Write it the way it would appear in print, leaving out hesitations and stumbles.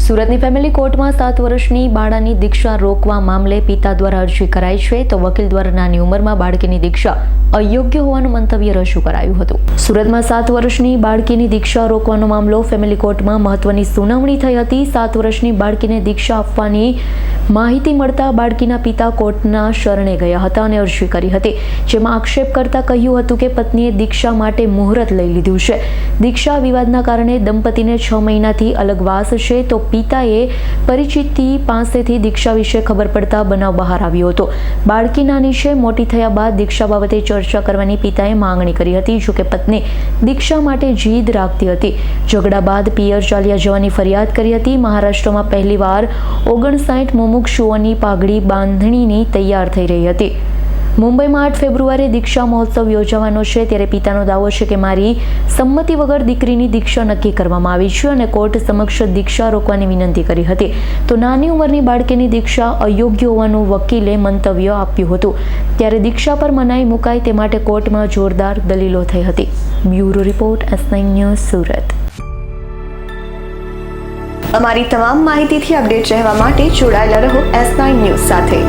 સુરતની ફેમિલી કોર્ટમાં 7 વર્ષની બાળાની દીક્ષા રોકવા મામલે પિતા દ્વારા અરજી કરાઈ છે તો વકીલ દ્વારા નાની ઉંમરમાં બાળકીની દીક્ષા અયોગ્ય હોવાનું મંતવ્ય રજૂ કરાયું હતું। સુરતમાં 7 વર્ષની બાળકીની દીક્ષા રોકવાનો મામલો ફેમિલી કોર્ટમાં મહત્વની સુનાવણી થઈ હતી। 7 વર્ષની બાળકીને દીક્ષા આપવાની માહિતી મળતા બાળકીના પિતા કોર્ટના શરણે ગયા હતા અને અરજી કરી હતી, જેમાં આક્ષેપ કરતા કહ્યું હતું કે પત્નીએ દીક્ષા માટે મુહૂર્ત લઈ લીધું છે। દીક્ષા વિવાદના કારણે દંપતીને 6 મહિનાથી અલગવાસ છે તો પિતાએ પરિચિતથી પાસેથી દીક્ષા વિશે ખબર પડતા બનાવ બહાર આવ્યો હતો। બાળકી નાની છે, મોટી થયા બાદ દીક્ષા બાબતે ચર્ચા કરવાની પિતાએ માંગણી કરી હતી, જો કે પત્ની દીક્ષા માટે જીદ રાખતી હતી। ઝઘડા બાદ પિયર ચાલ્યા જવાની ફરિયાદ કરી હતી। મહારાષ્ટ્રમાં પહેલીવાર 59 મુમુક્ષુઓની પાઘડી બાંધણીની તૈયાર થઈ રહી હતી। મુંબઈમાં 8 ફેબ્રુઆરીએ દીક્ષા મહોત્સવ યોજાવાનો છે, ત્યારે પિતાનો દાવો છે કે મારી સંમતિ વગર દીકરીની દીક્ષા નક્કી કરવામાં આવી છે અને કોર્ટ સમક્ષ દીક્ષા રોકવાની વિનંતી કરી હતી। તો નાની ઉંમરની બાળકીની દીક્ષા અયોગ્ય હોવાનું વકીલે મંતવ્ય આપ્યું હતું, ત્યારે દીક્ષા પર મનાઈ મુકાય તે માટે કોર્ટમાં જોરદાર દલીલો થઈ હતી। Bureau report S9 news Surat. અમારી તમામ માહિતીથી અપડેટ રહેવા માટે જોડાયેલા રહો S9 ન્યૂઝ સાથે।